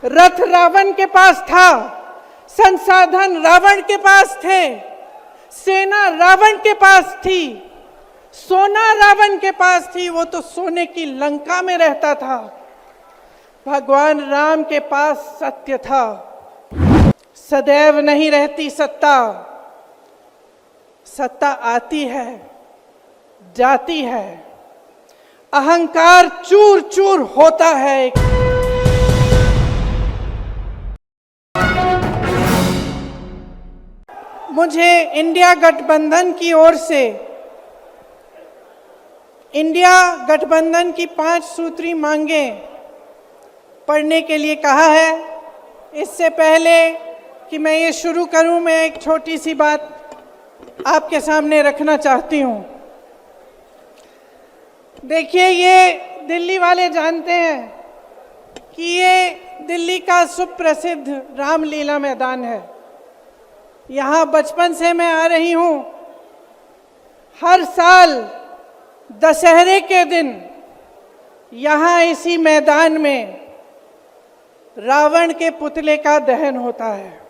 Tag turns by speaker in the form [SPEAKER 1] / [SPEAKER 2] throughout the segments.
[SPEAKER 1] रथ रावण के पास था, संसाधन रावण के पास थे, सेना रावण के पास थी, सोना रावण के पास थी, वो तो सोने की लंका में रहता था। भगवान राम के पास सत्य था। सदैव नहीं रहती सत्ता, सत्ता आती है, जाती है, अहंकार चूर चूर होता है। मुझे इंडिया गठबंधन की ओर से इंडिया गठबंधन की 5 सूत्री मांगें पढ़ने के लिए कहा है। इससे पहले कि मैं ये शुरू करूं, मैं एक छोटी सी बात आपके सामने रखना चाहती हूं। देखिए, ये दिल्ली वाले जानते हैं कि ये दिल्ली का सुप्रसिद्ध रामलीला मैदान है। यहाँ बचपन से मैं आ रही हूँ। हर साल दशहरे के दिन यहाँ इसी मैदान में रावण के पुतले का दहन होता है।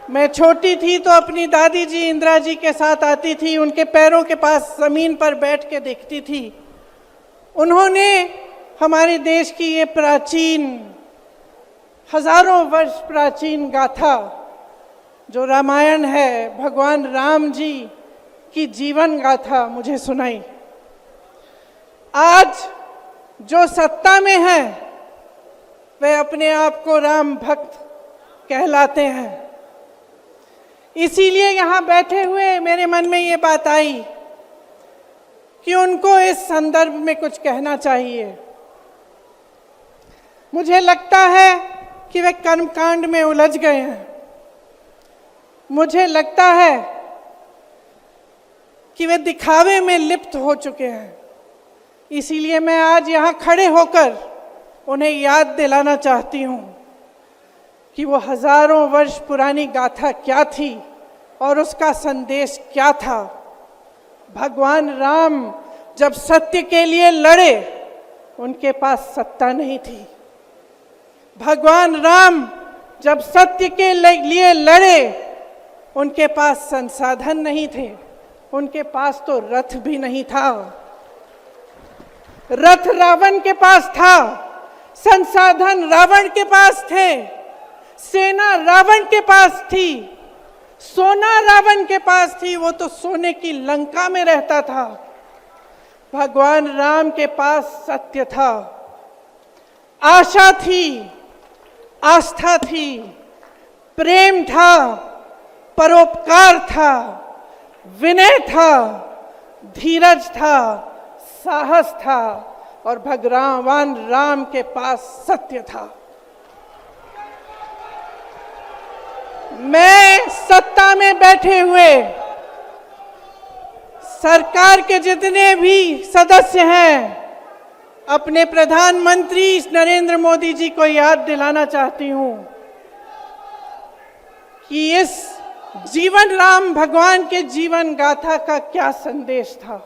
[SPEAKER 1] मैं छोटी थी तो अपनी दादी जी इंदिरा जी के साथ आती थी, उनके पैरों के पास जमीन पर बैठ के देखती थी। उन्होंने हमारे देश की ये प्राचीन, हजारों वर्ष प्राचीन गाथा जो रामायण है, भगवान राम जी की जीवन गाथा मुझे सुनाई। आज जो सत्ता में है वे अपने आप को राम भक्त कहलाते हैं। इसीलिए यहाँ बैठे हुए मेरे मन में ये बात आई कि उनको इस संदर्भ में कुछ कहना चाहिए। मुझे लगता है कि वे कर्मकांड में उलझ गए हैं। मुझे लगता है कि वे दिखावे में लिप्त हो चुके हैं। इसीलिए मैं आज यहाँ खड़े होकर उन्हें याद दिलाना चाहती हूँ कि वो हजारों वर्ष पुरानी गाथा क्या थी और उसका संदेश क्या था। भगवान राम जब सत्य के लिए लड़े, उनके पास सत्ता नहीं थी। भगवान राम जब सत्य के लिए लड़े, उनके पास संसाधन नहीं थे, उनके पास तो रथ भी नहीं था। रथ रावण के पास था, संसाधन रावण के पास थे, सेना रावण के पास थी, सोना रावण के पास थी, वो तो सोने की लंका में रहता था। भगवान राम के पास सत्य था, आशा थी, आस्था थी, प्रेम था, परोपकार था, विनय था, धीरज था, साहस था, और भगवान राम के पास सत्य था। मैं सत्ता में बैठे हुए सरकार के जितने भी सदस्य हैं, अपने प्रधानमंत्री नरेंद्र मोदी जी को याद दिलाना चाहती हूं कि इस जीवन राम भगवान के जीवन गाथा का क्या संदेश था।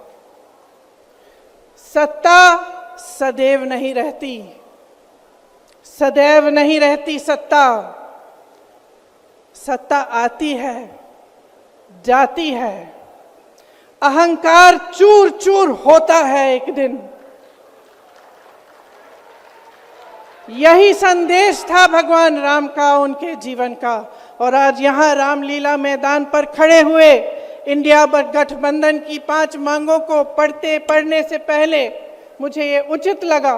[SPEAKER 1] सत्ता सदैव नहीं रहती, सदैव नहीं रहती सत्ता। सत्ता आती है, जाती है, अहंकार चूर चूर होता है एक दिन। यही संदेश था भगवान राम का, उनके जीवन का। और आज यहाँ रामलीला मैदान पर खड़े हुए इंडिया गठबंधन की 5 मांगों को पढ़ने से पहले मुझे ये उचित लगा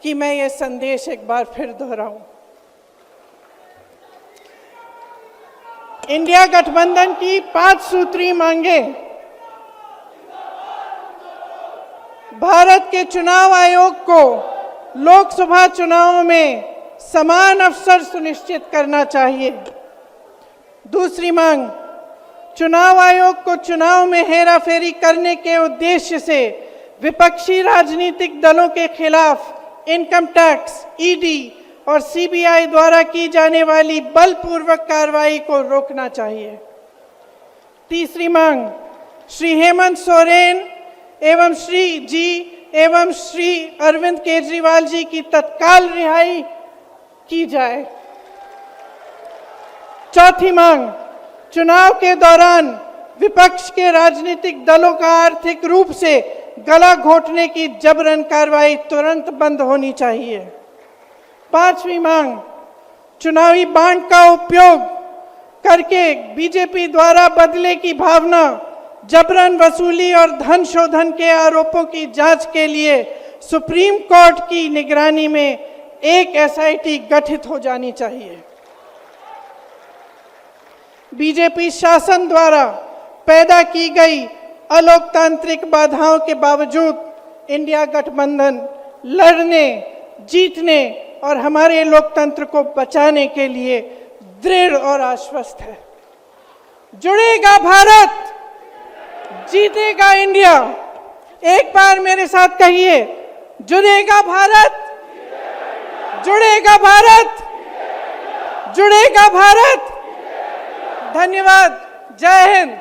[SPEAKER 1] कि मैं ये संदेश एक बार फिर दोहराऊं। इंडिया गठबंधन की 5 सूत्री मांगें भारत के चुनाव आयोग को लोकसभा चुनावों में समान अवसर सुनिश्चित करना चाहिए। दूसरी मांग, चुनाव आयोग को चुनाव में हेराफेरी करने के उद्देश्य से विपक्षी राजनीतिक दलों के खिलाफ इनकम टैक्स, ईडी और सीबीआई द्वारा की जाने वाली बलपूर्वक कार्रवाई को रोकना चाहिए। तीसरी मांग, श्री हेमंत सोरेन एवं श्री जी एवं श्री अरविंद केजरीवाल जी की तत्काल रिहाई की जाए। चौथी मांग, चुनाव के दौरान विपक्ष के राजनीतिक दलों का आर्थिक रूप से गला घोटने की जबरन कार्रवाई तुरंत बंद होनी चाहिए। पांचवी मांग, चुनावी बांड का उपयोग करके बीजेपी द्वारा बदले की भावना, जबरन वसूली और धन शोधन के आरोपों की जांच के लिए सुप्रीम कोर्ट की निगरानी में एक एसआईटी गठित हो जानी चाहिए। बीजेपी शासन द्वारा पैदा की गई अलोकतांत्रिक बाधाओं के बावजूद इंडिया गठबंधन लड़ने, जीतने और हमारे लोकतंत्र को बचाने के लिए दृढ़ और आश्वस्त है। जुड़ेगा भारत, जीतेगा इंडिया। एक बार मेरे साथ कहिए, जुड़ेगा भारत, जुड़ेगा भारत, जुड़ेगा भारत। धन्यवाद। जय हिंद।